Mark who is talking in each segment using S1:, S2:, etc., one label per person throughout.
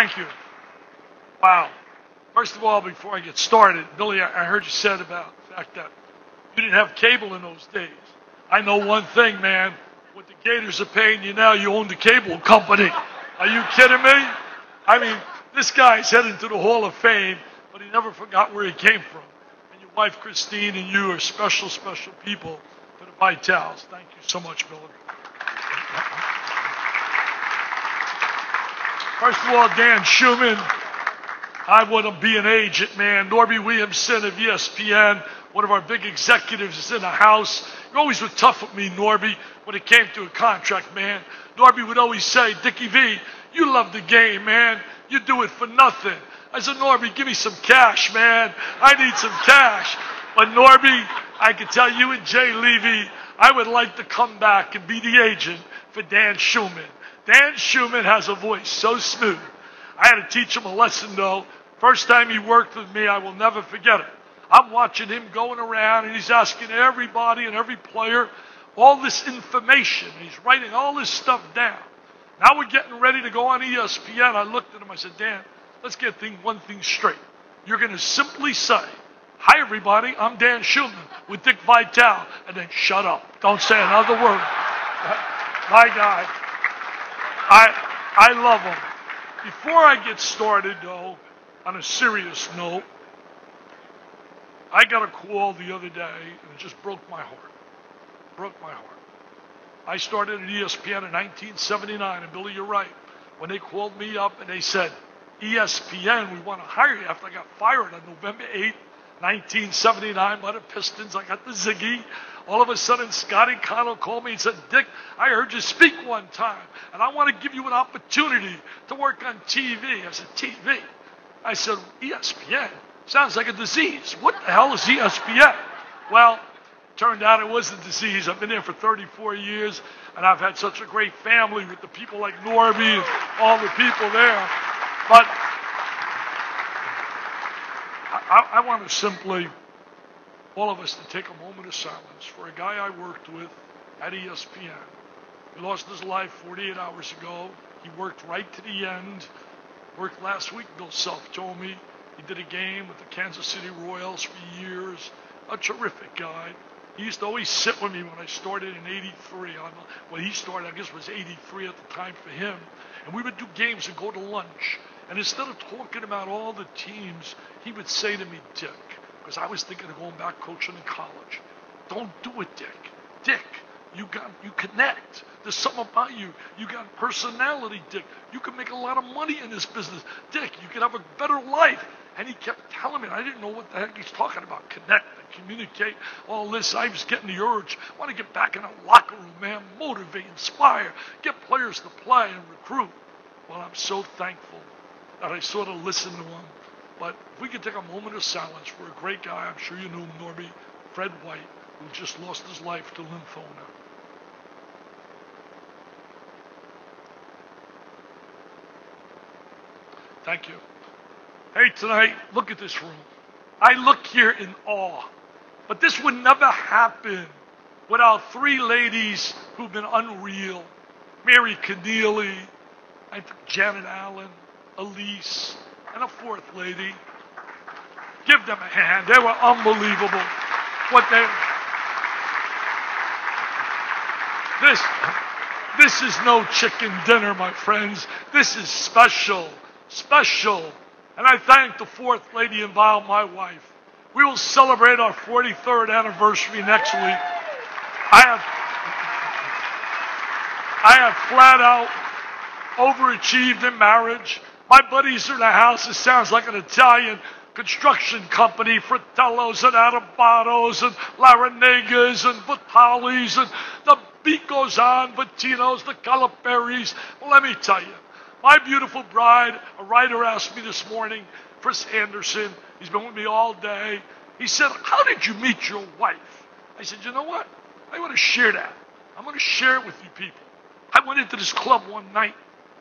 S1: Thank you. Wow. First of all, before I get started, Billy, I heard you said about the fact that you didn't have cable in those days. I know one thing, man. What the Gators are paying you now, you own the cable company. Are you kidding me? I mean, this guy's heading to the Hall of Fame, but he never forgot where he came from. And your wife, Christine, and you are special, special people for the Vitales. Thank you so much, Billy. First of all, Dan Schumann, I want to be an agent, man. Norby Williamson of ESPN, one of our big executives, is in the house. You always were tough with me, Norby, when it came to a contract, man. Norby would always say, Dickie V, you love the game, man. You do it for nothing. I said, Norby, give me some cash, man. I need some cash. But Norby, I can tell you and Jay Levy, I would like to come back and be the agent for Dan Schumann. Dan Schumann has a voice so smooth. I had to teach him a lesson, though. First time he worked with me, I will never forget it. I'm watching him going around, and he's asking everybody and every player all this information. He's writing all this stuff down. Now we're getting ready to go on ESPN. I looked at him. I said, Dan, let's get one thing straight. You're going to simply say, hi, everybody. I'm Dan Schumann with Dick Vitale. And then shut up. Don't say another word. My guy. I love him. Before I get started, though, on a serious note, I got a call the other day, and it just broke my heart. Broke my heart. I started at ESPN in 1979, and Billy, you're right. When they called me up and they said, ESPN, we want to hire you, after I got fired on November 8th, 1979 by the Pistons, I got the Ziggy. All of a sudden, Scotty Connell called me and said, Dick, I heard you speak one time, and I want to give you an opportunity to work on TV. I said, TV? I said, ESPN? Sounds like a disease. What the hell is ESPN? Well, turned out it was a disease. I've been there for 34 years, and I've had such a great family with the people like Norby and all the people there. But I want to simply, all of us, to take a moment of silence for a guy I worked with at ESPN. He lost his life 48 hours ago. He worked right to the end. Worked last week, Bill Self told me. He did a game with the Kansas City Royals for years. A terrific guy. He used to always sit with me when I started in 83. When he started, I guess it was 83 at the time for him. And we would do games and go to lunch. And instead of talking about all the teams, he would say to me, Dick, because I was thinking of going back coaching in college, don't do it, Dick. Dick, you connect. There's something about you. You got personality, Dick. You can make a lot of money in this business. Dick, you can have a better life. And he kept telling me, I didn't know what the heck he's talking about. Connect and communicate, all this. I was getting the urge. I want to get back in a locker room, man. Motivate, inspire, get players to play and recruit. Well, I'm so thankful that I sort of listened to him. But if we could take a moment of silence for a great guy, I'm sure you knew him, Norby, Fred White, who just lost his life to lymphoma. Thank you. Hey, tonight, look at this room. I look here in awe. But this would never happen without three ladies who've been unreal. Mary Keneally, I think Janet Allen, Elise, and a fourth lady. Give them a hand. They were unbelievable. This is no chicken dinner, my friends. This is special. Special. And I thank the fourth lady involved, my wife. We will celebrate our 43rd anniversary next week. I have flat out overachieved in marriage. My buddies are in the house. It sounds like an Italian construction company, Fratellos and Arabatos and Laranegas and Vitalis, and the beat goes on, Vitinos, the Calaperis. Well, let me tell you, my beautiful bride, a writer asked me this morning, Chris Anderson, he's been with me all day. He said, how did you meet your wife? I said, you know what? I want to share that. I'm going to share it with you people. I went into this club one night,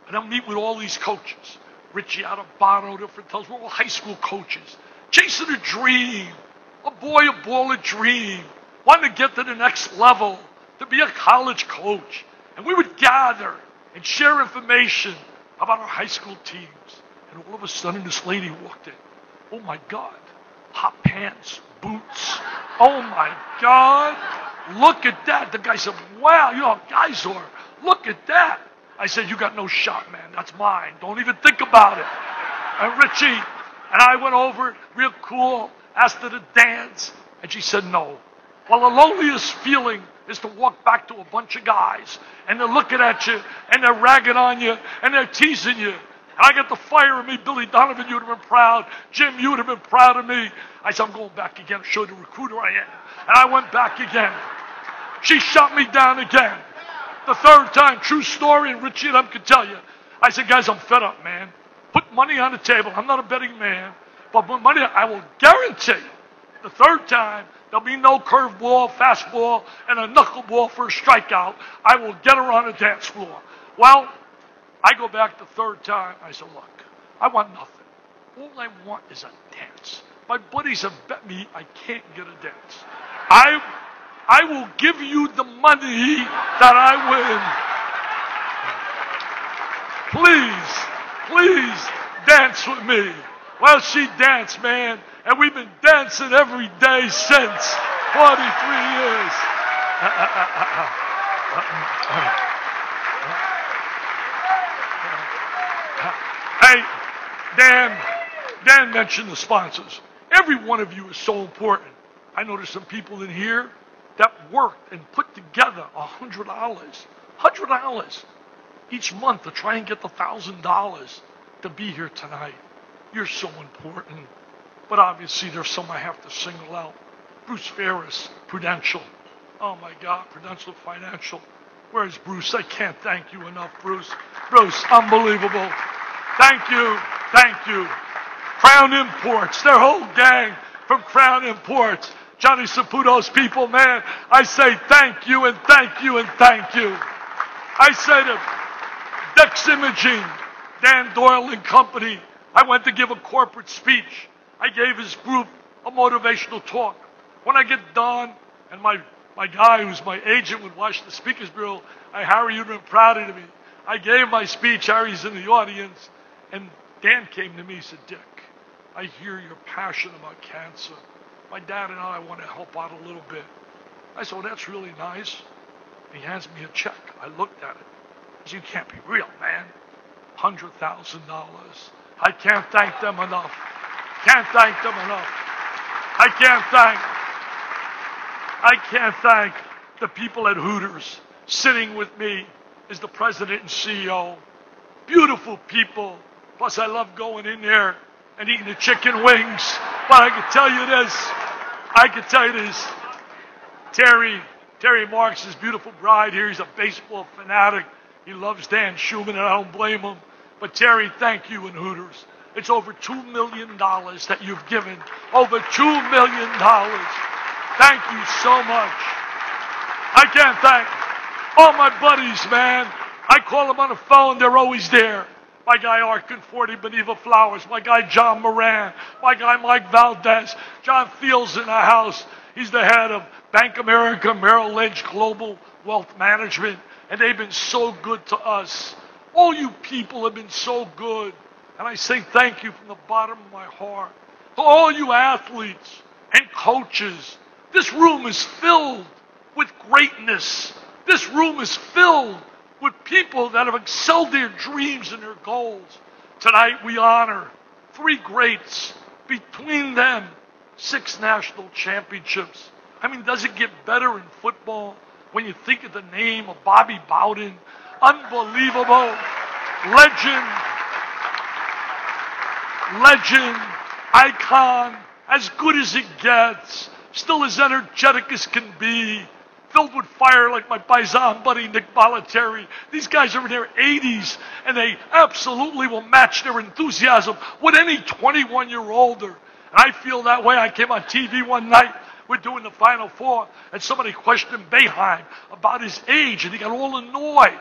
S1: and I meet with all these coaches. Richie Adubato, the Fratellos, we're all high school coaches. Chasing a dream. A boy, a ball, a dream. Wanting to get to the next level, to be a college coach. And we would gather and share information about our high school teams. And all of a sudden, this lady walked in. Oh my God. Hot pants, boots. Oh my God. Look at that. The guy said, wow, you know how guys are. Look at that. I said, you got no shot, man. That's mine. Don't even think about it. And Richie and I went over, real cool, asked her to dance, and she said no. Well, the loneliest feeling is to walk back to a bunch of guys, and they're looking at you, and they're ragging on you, and they're teasing you. And I got the fire in me. Billy Donovan, you would have been proud. Jim, you would have been proud of me. I said, I'm going back again to show the recruiter I am. And I went back again. She shot me down again. The third time, true story, and Richie and I can tell you. I said, guys, I'm fed up, man. Put money on the table. I'm not a betting man, but put money, I will guarantee the third time, there'll be no curveball, fastball, and a knuckleball for a strikeout. I will get her on the dance floor. Well, I go back the third time. I said, look, I want nothing. All I want is a dance. My buddies have bet me I can't get a dance. I will give you the money that I win. Please dance with me. Well, she danced, man, and we've been dancing every day since 43 years. Hey, Dan mentioned the sponsors. Every one of you is so important. I know there's some people in here that worked and put together $100 each month to try and get the $1,000 to be here tonight. You're so important. But obviously there's some I have to single out. Bruce Ferris, Prudential. Oh my God, Prudential Financial. Where's Bruce? I can't thank you enough, Bruce. Bruce, unbelievable. Thank you. Crown Imports, their whole gang from Crown Imports. Johnny Saputo's people, man, I say thank you and thank you and thank you. I say to Dex Imaging, Dan Doyle and Company, I went to give a corporate speech. I gave his group a motivational talk. When I get done, and my guy who's my agent would watch the Speakers Bureau, Harry, you've been proud of me. I gave my speech, Harry's in the audience, and Dan came to me and said, Dick, I hear your passion about cancer. My dad and I want to help out a little bit. I said, well, that's really nice. He hands me a check. I looked at it. I said, you can't be real, man. $100,000. I can't thank them enough. I can't thank the people at Hooters. Sitting with me is the president and CEO. Beautiful people. Plus, I love going in there and eating the chicken wings. But I can tell you this. Terry Marks' beautiful bride here. He's a baseball fanatic. He loves Dan Schumann, and I don't blame him. But Terry, thank you in Hooters. It's over $2 million that you've given. Over $2 million. Thank you so much. I can't thank all my buddies, man. I call them on the phone. They're always there. My guy Arkin 40 Beneva Flowers. My guy John Moran. My guy Mike Valdez. John Fields in the house. He's the head of Bank America Merrill Lynch Global Wealth Management. And they've been so good to us. All you people have been so good. And I say thank you from the bottom of my heart. To all you athletes and coaches. This room is filled with greatness. This room is filled with people that have excelled their dreams and their goals. Tonight we honor 3 greats. Between them, 6 national championships. I mean, does it get better in football when you think of the name of Bobby Bowden? Unbelievable. Legend, icon, as good as it gets, still as energetic as can be, filled with fire like my paisan buddy Nick Bollettieri. These guys are in their 80s, and they absolutely will match their enthusiasm with any 21-year-older. And I feel that way. I came on TV one night, we're doing the Final Four, and somebody questioned Boeheim about his age, and he got all annoyed.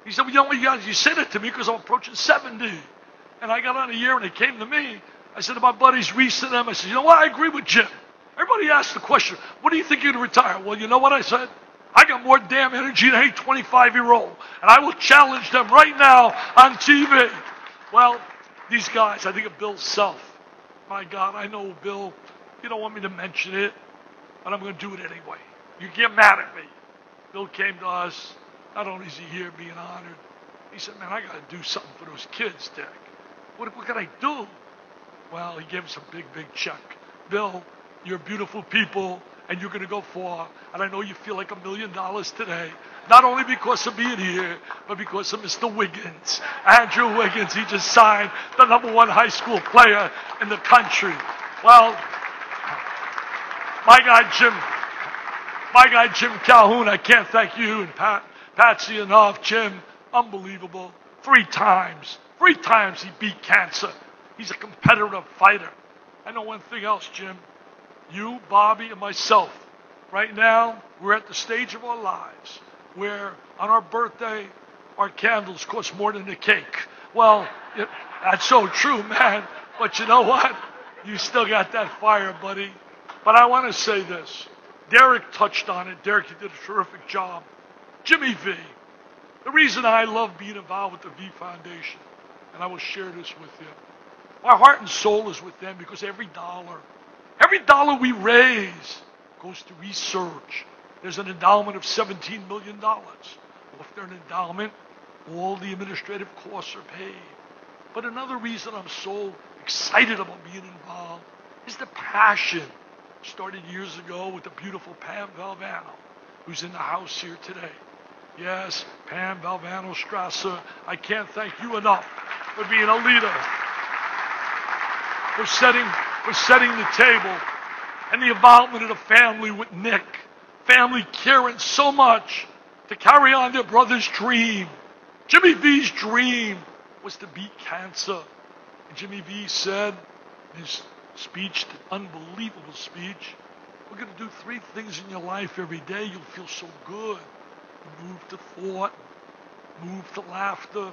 S1: He said, well, you know what, guys, you said it to me because I'm approaching 70. And I got on a year, and they came to me. I said to my buddies, Reese and them, I said, you know what, I agree with Jim. Everybody asked the question, what do you think you're going to retire? Well, you know what I said? I got more damn energy than any 25-year-old. And I will challenge them right now on TV. Well, These guys, I think of Bill Self. My God, I know Bill, you don't want me to mention it, but I'm going to do it anyway. You get mad at me. Bill came to us. Not only is he here being honored, he said, man, I got to do something for those kids, Dick. What can I do? Well, he gave us a big, big check. Bill, you're beautiful people, and you're going to go far. And I know you feel like $1 million today, not only because of being here, but because of Mr. Wiggins. Andrew Wiggins, he just signed the #1 high school player in the country. Well, my guy Jim Calhoun, I can't thank you and Patsy enough. Jim, unbelievable. 3 times he beat cancer. He's a competitive fighter. I know one thing else, Jim. You, Bobby, and myself, right now, we're at the stage of our lives where on our birthday, our candles cost more than the cake. Well, that's so true, man. But you know what? You still got that fire, buddy. But I want to say this. Derek touched on it. Derek, you did a terrific job. Jimmy V. The reason I love being involved with the V Foundation, and I will share this with you. My heart and soul is with them because every dollar we raise goes to research. There's an endowment of $17 million. If they're an endowment, all the administrative costs are paid. But another reason I'm so excited about being involved is the passion. Started years ago with the beautiful Pam Valvano, who's in the house here today. Yes, Pam Valvano Strasser, I can't thank you enough for being a leader, for setting the table, and the involvement of the family with Nick. Family caring so much to carry on their brother's dream. Jimmy V's dream was to beat cancer. And Jimmy V said in his speech, the unbelievable speech, we're going to do 3 things in your life every day. You'll feel so good. You move to thought, move to laughter,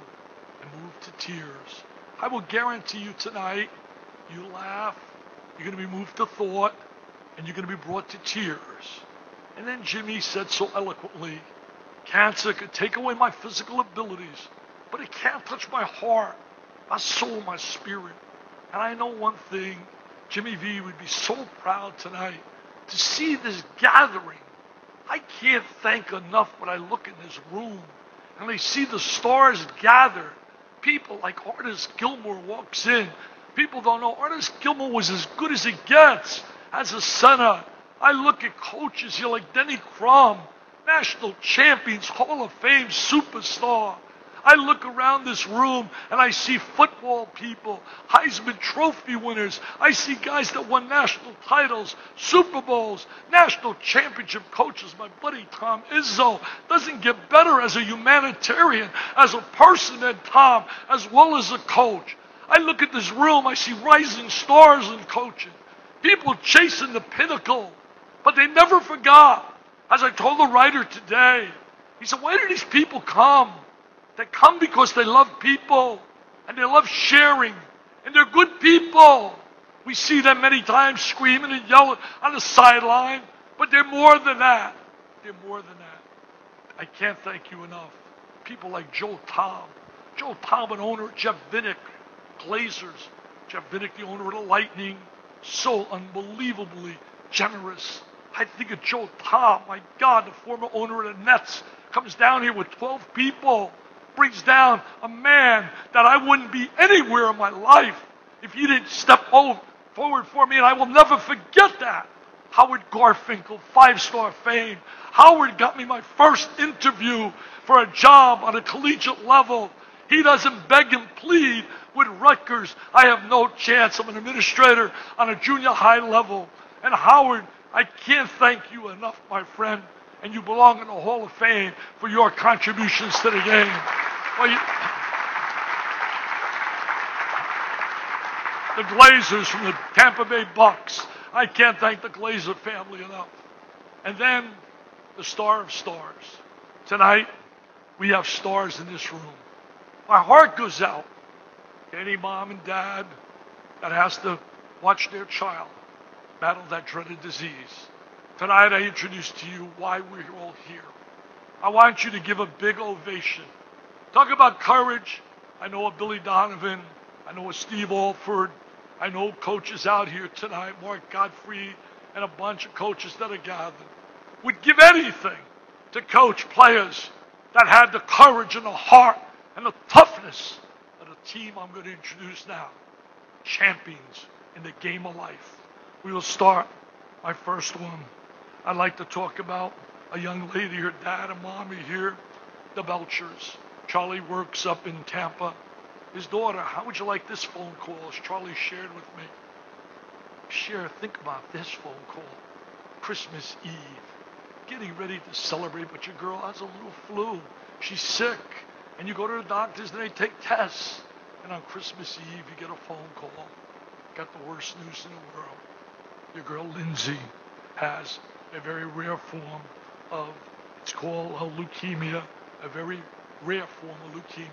S1: and move to tears. I will guarantee you tonight, you laugh, you're going to be moved to thought, and you're going to be brought to tears. And then Jimmy said so eloquently, cancer could take away my physical abilities, but it can't touch my heart, my soul, my spirit. And I know one thing, Jimmy V would be so proud tonight to see this gathering. I can't thank enough when I look in this room and I see the stars gathered. People like Artist Gilmore walks in. People don't know Artist Gilmore was as good as it gets as a center. I look at coaches here like Denny Crum, national champions, Hall of Fame superstar. I look around this room and I see football people, Heisman Trophy winners. I see guys that won national titles, Super Bowls, national championship coaches. My buddy Tom Izzo doesn't get better as a humanitarian, as a person than Tom, as well as a coach. I look at this room, I see rising stars in coaching, people chasing the pinnacle, but they never forgot. As I told the writer today, he said, why do these people come? They come because they love people and they love sharing and they're good people. We see them many times screaming and yelling on the sideline, but they're more than that. They're more than that. I can't thank you enough. People like Joe Tom. Joe Tom, an owner, Jeff Vinnick, Glazers. Jeff Vinnick, the owner of the Lightning, so unbelievably generous. I think of Joe Tom, my God, the former owner of the Nets, comes down here with 12 people. Brings down a man that I wouldn't be anywhere in my life if he didn't step forward for me, and I will never forget that. Howard Garfinkel, 5-star fame. Howard got me my first interview for a job on a collegiate level. He doesn't beg and plead with Rutgers. I have no chance. I'm an administrator on a junior high level. And Howard, I can't thank you enough, my friend. And you belong in the Hall of Fame for your contributions to the game. Well, the Glazers from the Tampa Bay Bucks. I can't thank the Glazer family enough. And then the star of stars. Tonight, we have stars in this room. My heart goes out to any mom and dad that has to watch their child battle that dreaded disease. Tonight I introduce to you why we're all here. I want you to give a big ovation. Talk about courage. I know of Billy Donovan. I know Steve Alford. I know coaches out here tonight, Mark Godfrey, and a bunch of coaches that are gathered, would give anything to coach players that had the courage and the heart and the toughness of the team I'm going to introduce now. Champions in the game of life. We will start my first one. I'd like to talk about a young lady, her dad and mommy here, the Belchers. Charlie works up in Tampa. His daughter, how would you like this phone call, as Charlie shared with me? Think about this phone call. Christmas Eve. Getting ready to celebrate, but your girl has a little flu. She's sick. And you go to the doctors and they take tests. And on Christmas Eve, you get a phone call. Got the worst news in the world. Your girl Lindsay has a very rare form of, it's called leukemia, a very rare form of leukemia.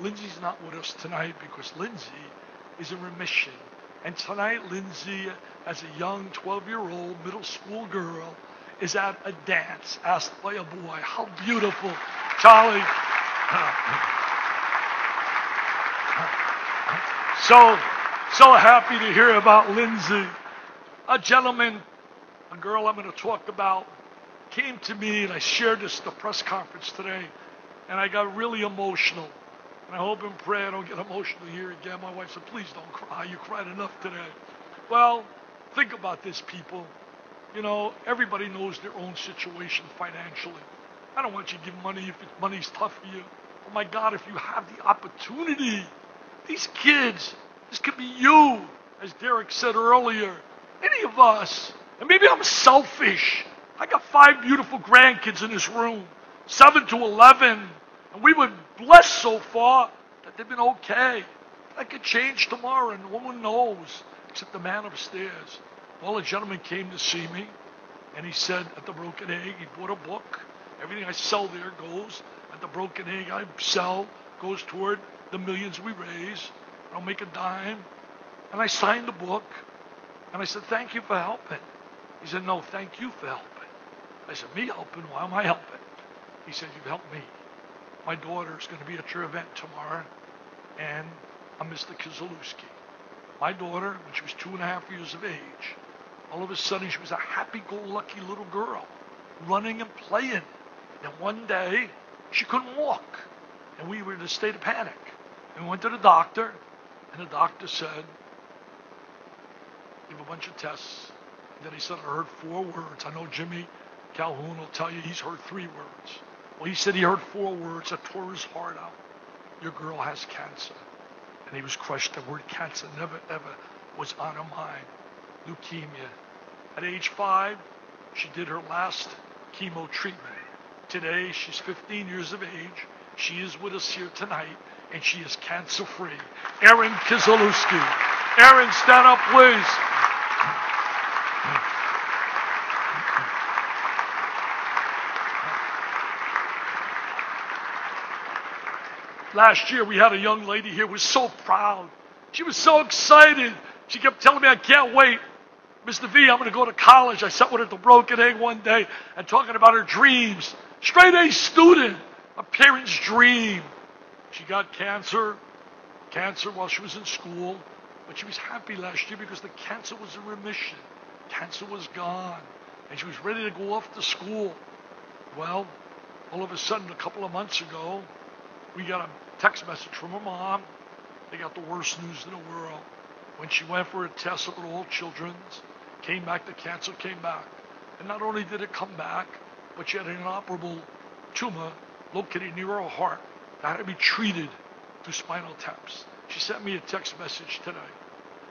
S1: Lindsay's not with us tonight because Lindsay is in remission. And tonight, Lindsay, as a young 12-year-old middle school girl, is at a dance asked by a boy. How beautiful. Charlie. So happy to hear about Lindsay. A gentleman, a girl I'm going to talk about, came to me, and I shared this at the press conference today, and I got really emotional. And I hope and pray I don't get emotional here again. My wife said, please don't cry. You cried enough today. Well, think about this, people. You know, everybody knows their own situation financially. I don't want you to give money if money's tough for you. Oh my God, if you have the opportunity, these kids, this could be you, as Derek said earlier, any of us. And maybe I'm selfish. I got 5 beautiful grandkids in this room, 7 to 11. And we were blessed so far that they've been okay. That could change tomorrow, and no one knows except the man upstairs. Well, a gentleman came to see me, and he said, at the Broken Egg, he bought a book. Everything I sell there goes. At the Broken Egg I sell goes toward the millions we raise. I don't make a dime. And I signed the book, and I said, thank you for helping. He said, no, thank you for helping. I said, me helping? Why am I helping? He said, you've helped me. My daughter's going to be at your event tomorrow, and I'm Mr. Kizalewski. My daughter, when she was 2.5 years of age, all of a sudden she was a happy-go-lucky little girl, running and playing. And one day, she couldn't walk, and we were in a state of panic. And we went to the doctor, and the doctor said, give a bunch of tests. And then he said, I heard 4 words. I know Jimmy Calhoun will tell you he's heard 3 words. Well, he said he heard 4 words that tore his heart out. Your girl has cancer. And he was crushed. The word cancer never, ever was on her mind. Leukemia. At age 5, she did her last chemo treatment. Today, she's 15 years of age. She is with us here tonight, and she is cancer-free. Erin Kizalewski. Erin, stand up, please. Last year, we had a young lady here who was so proud. She was so excited. She kept telling me, I can't wait. Mr. V, I'm going to go to college. I sat with her at the Broken Egg one day and talking about her dreams. Straight A student, a parent's dream. She got cancer while she was in school, but she was happy last year because the cancer was in remission. Cancer was gone, and she was ready to go off to school. Well, all of a sudden, a couple of months ago, we got a text message from her mom. They got the worst news in the world. When she went for a test at all children's, came back, the cancer came back. And not only did it come back, but she had an inoperable tumor located near her heart that had to be treated through spinal taps. She sent me a text message today.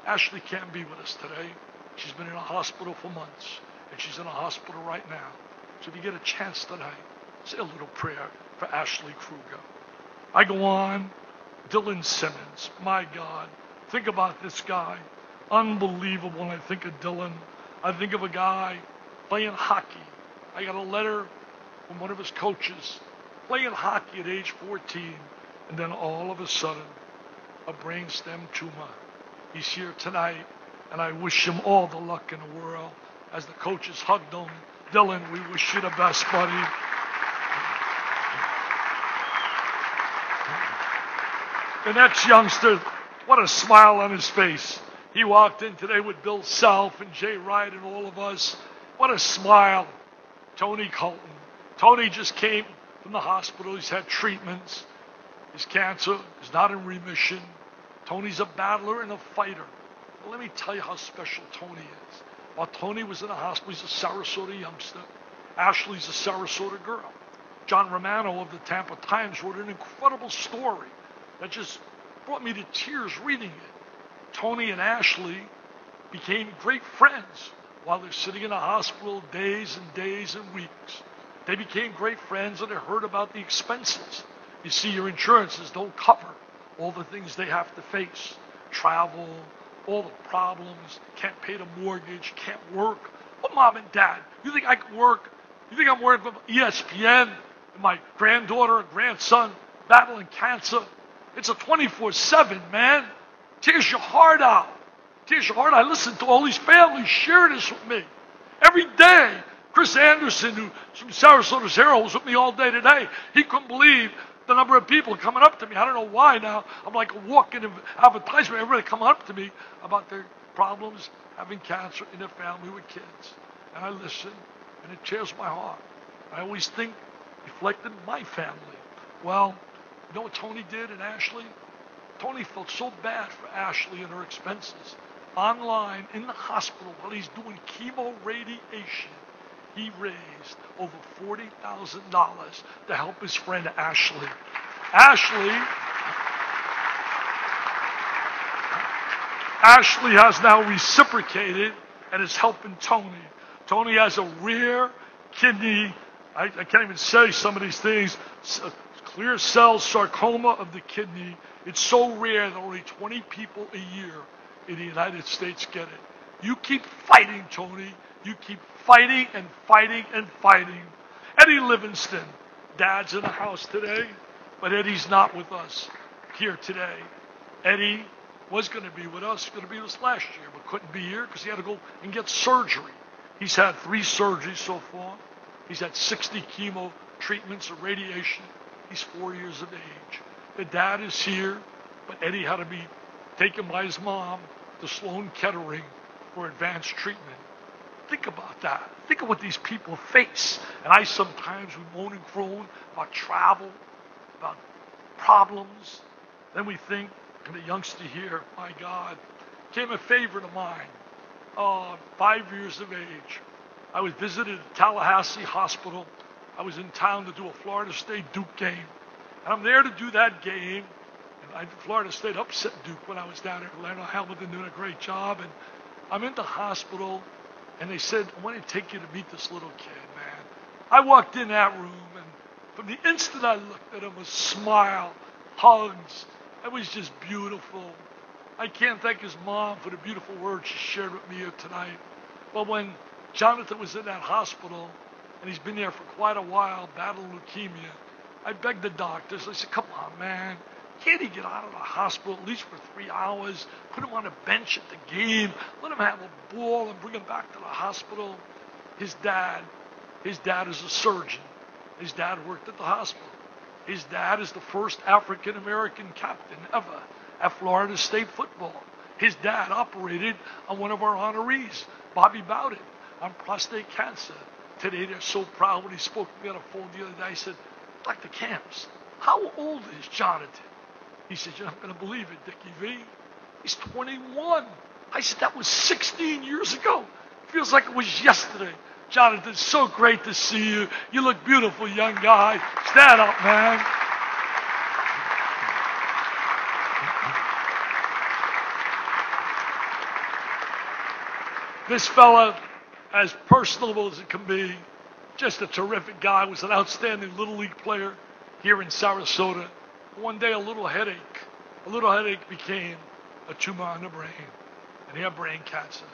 S1: Ashley can't be with us today. She's been in a hospital for months, and she's in a hospital right now. So if you get a chance tonight, say a little prayer for Ashley Kruger. I go on. Dylan Simmons, my God. Think about this guy. Unbelievable when I think of Dylan. I think of a guy playing hockey. I got a letter from one of his coaches playing hockey at age 14, and then all of a sudden, a brainstem tumor. He's here tonight, and I wish him all the luck in the world. As the coaches hugged him, Dylan, we wish you the best, buddy. The next youngster What a smile on his face. He walked in today with Bill Self and Jay Wright and all of us. What a smile. Tony Colton. Tony just came from the hospital. He's had treatments. His cancer is not in remission. Tony's a battler and a fighter. Well, let me tell you how special Tony is. While Tony was in the hospital, he's a Sarasota youngster. Ashley's a Sarasota girl. John Romano of the Tampa Times wrote an incredible story that just brought me to tears reading it. Tony and Ashley became great friends while they're sitting in the hospital days and days and weeks. They became great friends and they heard about the expenses. You see, your insurances don't cover all the things they have to face. Travel, all the problems, can't pay the mortgage, can't work. Well, Mom and Dad, you think I can work? You think I'm working for ESPN and my granddaughter and grandson battling cancer? It's a 24/7, man. Tears your heart out. Tears your heart out. I listen to all these families share this with me. Every day, Chris Anderson, who's from Sarasota's Hero, was with me all day today. He couldn't believe the number of people coming up to me. I don't know why now. I'm like a walking advertisement. Everybody coming up to me about their problems, having cancer in their family with kids. And I listen, and it tears my heart. I always think, reflecting my family. Well, you know what Tony did and Ashley? Tony felt so bad for Ashley and her expenses. Online, in the hospital, while he's doing chemo radiation, he raised over $40,000 to help his friend Ashley. Ashley has now reciprocated and is helping Tony. Tony has a rare kidney, I can't even say some of these things, clear cell sarcoma of the kidney. It's so rare that only 20 people a year in the United States get it. You keep fighting, Tony. You keep fighting and fighting and fighting. Eddie Livingston, Dad's in the house today, but Eddie's not with us here today. Eddie was going to be with us, going to be with us last year, but couldn't be here because he had to go and get surgery. He's had 3 surgeries so far. He's had 60 chemo treatments of radiation. He's 4 years of age. The dad is here, but Eddie had to be taken by his mom to Sloan Kettering for advanced treatment. Think about that. Think of what these people face. And I sometimes we moan and groan about travel, about problems. Then we think, and the youngster here, my God, became a favorite of mine. 5 years of age. I was visited at Tallahassee Hospital. I was in town to do a Florida State Duke game. And I'm there to do that game. And Florida State upset Duke when I was down there. Orlando Hamilton doing a great job. And I'm in the hospital. And they said, I want to take you to meet this little kid, man. I walked in that room. And from the instant I looked at him, a smile, hugs. It was just beautiful. I can't thank his mom for the beautiful words she shared with me here tonight. But when Jonathan was in that hospital, and he's been there for quite a while, battling leukemia, I begged the doctors. I said, come on, man. Can't he get out of the hospital at least for 3 hours? Put him on a bench at the game. Let him have a ball and bring him back to the hospital. His dad is a surgeon. His dad worked at the hospital. His dad is the first African-American captain ever at Florida State football. His dad operated on one of our honorees, Bobby Bowden, on prostate cancer. Today they're so proud. When he spoke to me on the phone the other day, I said, Dr. Camps, how old is Jonathan? He said, you're not going to believe it, Dickie V. He's 21. I said, that was 16 years ago. Feels like it was yesterday. Jonathan, so great to see you. You look beautiful, young guy. Stand up, man. This fella, as personable as it can be, just a terrific guy, was an outstanding Little League player here in Sarasota. One day, a little headache became a tumor on the brain, and he had brain cancer.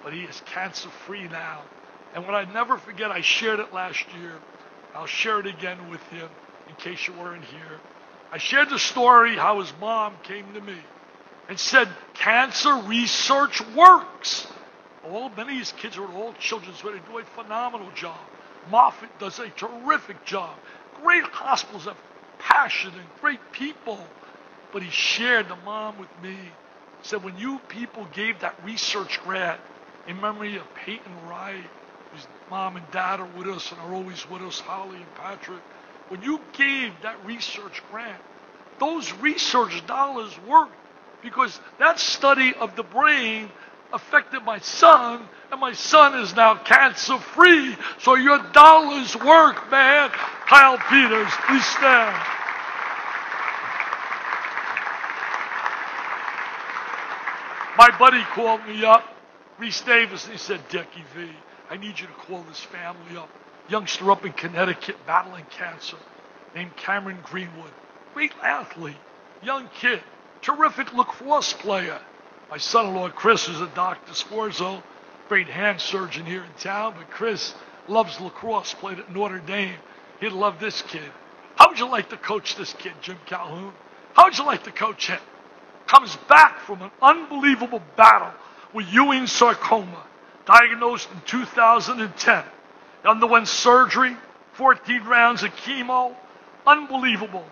S1: But he is cancer-free now. And what I never forget, I shared it last year. I'll share it again with you in case you weren't here. I shared the story how his mom came to me and said, cancer research works. Many of these kids are at all children's where they do a phenomenal job. Moffitt does a terrific job. Great hospitals have passion and great people. but he shared the mom with me. He said, when you people gave that research grant in memory of Peyton Wright, whose mom and dad are with us and are always with us, Holly and Patrick, when you gave that research grant, those research dollars worked because that study of the brain affected my son, and my son is now cancer-free. So your dollars work, man. Kyle Peters, please stand. My buddy called me up, Reese Davis, and he said, Dickie V, I need you to call this family up. Youngster up in Connecticut battling cancer named Cameron Greenwood. Great athlete, young kid, terrific lacrosse player. My son-in-law, Chris, is a Dr. Sforzo, great hand surgeon here in town, but Chris loves lacrosse, played at Notre Dame. He'd love this kid. How would you like to coach this kid, Jim Calhoun? How would you like to coach him? Comes back from an unbelievable battle with Ewing sarcoma, diagnosed in 2010. Underwent surgery, 14 rounds of chemo. Unbelievable.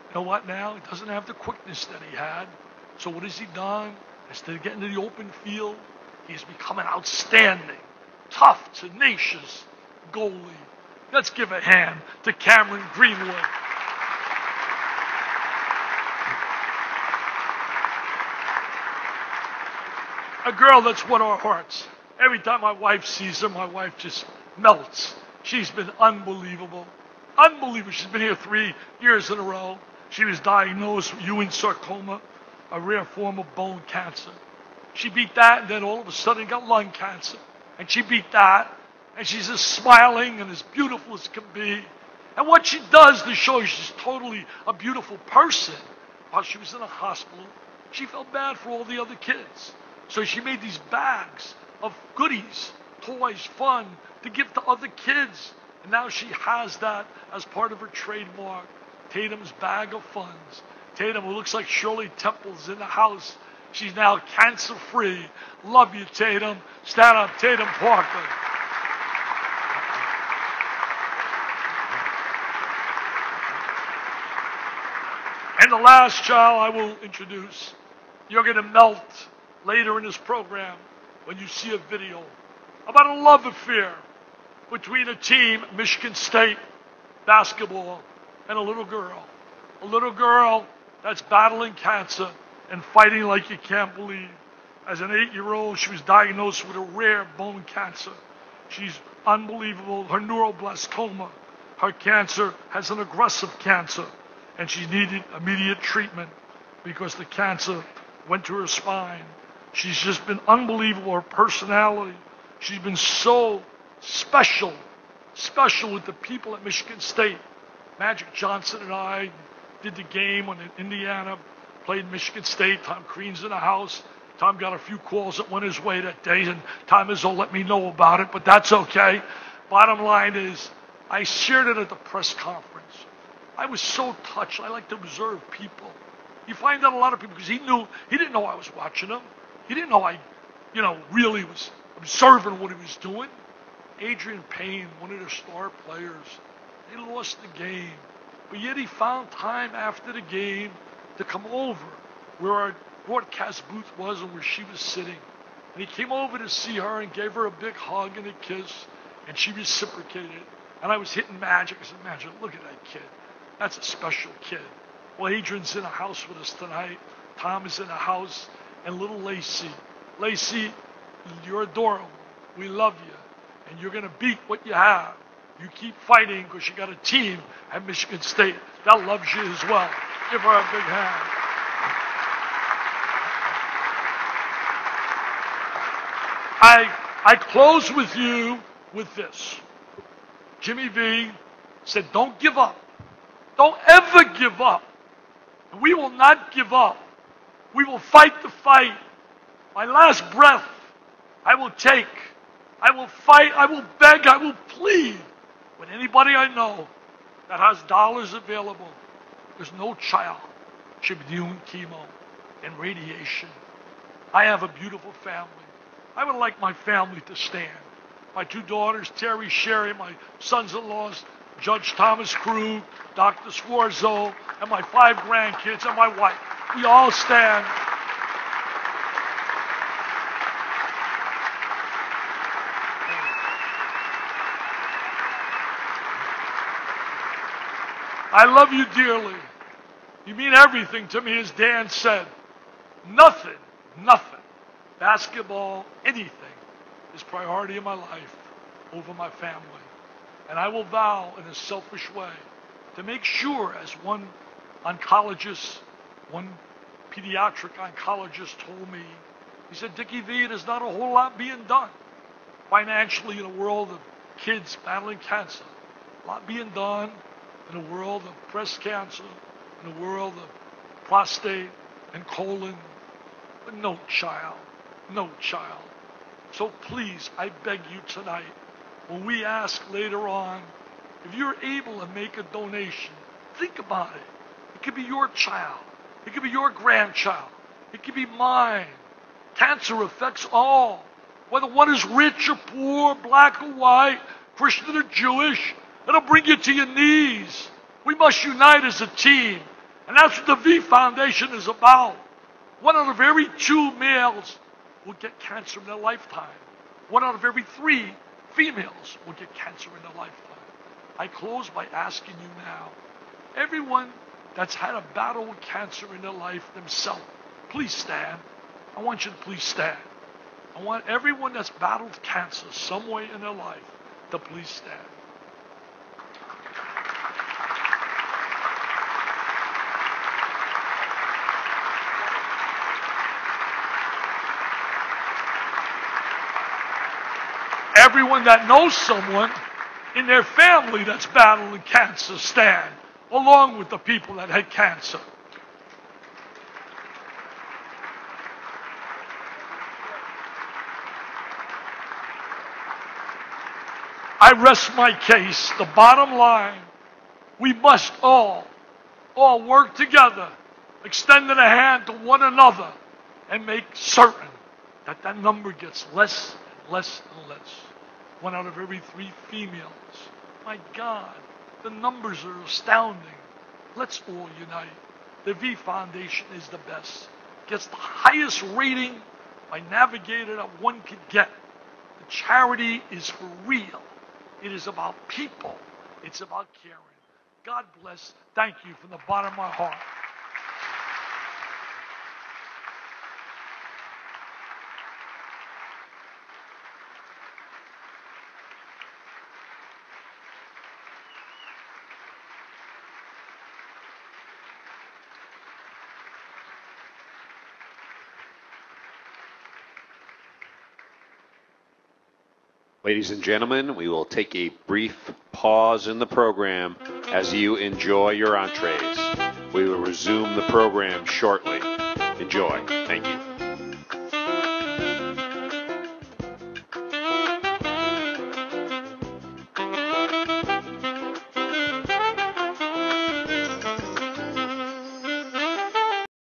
S1: You know what now? He doesn't have the quickness that he had. So what has he done? Instead of getting to the open field, he has become an outstanding, tough, tenacious goalie. Let's give a hand to Cameron Greenwood. A girl that's won our hearts. Every time my wife sees her, my wife just melts. She's been unbelievable. Unbelievable. She's been here 3 years in a row. She was diagnosed with Ewing sarcoma, a rare form of bone cancer. She beat that, and then all of a sudden got lung cancer. And she beat that, and she's as smiling and as beautiful as can be. And what she does to show she's totally a beautiful person, while she was in a hospital, she felt bad for all the other kids. So she made these bags of goodies, toys, fun, to give to other kids. And now she has that as part of her trademark, Tatum's bag of funds. Tatum, who looks like Shirley Temple's in the house, she's now cancer-free. Love you, Tatum. Stand up, Tatum Parker. And the last child I will introduce, you're going to melt later in this program when you see a video about a love affair between a team, Michigan State basketball, and a little girl. A little girl that's battling cancer and fighting like you can't believe. As an 8-year-old, she was diagnosed with a rare bone cancer. She's unbelievable. Her neuroblastoma, her cancer has an aggressive cancer, and she needed immediate treatment because the cancer went to her spine. She's just been unbelievable, her personality. She's been so special with the people at Michigan State. Magic Johnson and I did the game when Indiana played Michigan State. Tom Crean's in the house. Tom got a few calls that went his way that day, and Tom Izzo let me know about it, but that's okay. Bottom line is, I shared it at the press conference. I was so touched. I like to observe people. You find out a lot of people, because he didn't know I was watching him. He didn't know I, really was observing what he was doing. Adrian Payne, one of their star players, they lost the game. But yet he found time after the game to come over where our broadcast booth was and where she was sitting. And he came over to see her and gave her a big hug and a kiss, and she reciprocated. And I was hitting Magic. I said, Magic, look at that kid. That's a special kid. Well, Adrian's in the house with us tonight. Tom is in the house. And little Lacey. Lacey, you're adorable. We love you. And you're going to beat what you have. You keep fighting because you got a team at Michigan State that loves you as well. Give her a big hand. I close with you with this. Jimmy V said, don't give up. Don't ever give up. And we will not give up. We will fight the fight. My last breath, I will take. I will fight. I will beg. I will plead with anybody I know that has dollars available. There's no child should be doing chemo and radiation. I have a beautiful family. I would like my family to stand. My 2 daughters, Terry, Sherry, my sons-in-laws, Judge Thomas Krug, Dr. Sforzo, and my 5 grandkids, and my wife. We all stand. I love you dearly. You mean everything to me, as Dan said. Nothing, basketball, anything, is priority in my life over my family. And I will vow in a selfish way to make sure, as one oncologist, one pediatric oncologist told me, he said, Dickie V, there's not a whole lot being done financially in a world of kids battling cancer. A lot being done in a world of breast cancer, in a world of prostate and colon, but no child. So please, I beg you tonight, when we ask later on, if you're able to make a donation, think about it. It could be your child. It could be your grandchild. It could be mine. Cancer affects all. Whether one is rich or poor, black or white, Christian or Jewish, it'll bring you to your knees. We must unite as a team. And that's what the V Foundation is about. One out of every 2 males will get cancer in their lifetime. 1 out of every 3 females will get cancer in their lifetime. I close by asking you now, everyone that's had a battle with cancer in their life themselves, please stand. I want you to please stand. I want everyone that's battled cancer some way in their life to please stand. Everyone that knows someone in their family that's battling cancer, stand, along with the people that had cancer. I rest my case. The bottom line, we must all work together, extending a hand to one another, and make certain that that number gets less and less and less. 1 out of every 3 females. My God, the numbers are astounding. Let's all unite. The V Foundation is the best. Gets the highest rating by Navigator that one could get. The charity is for real. It is about people. It's about caring. God bless. Thank you from the bottom of my heart.
S2: Ladies and gentlemen, we will take a brief pause in the program as you enjoy your entrees. We will resume the program shortly. Enjoy. Thank you.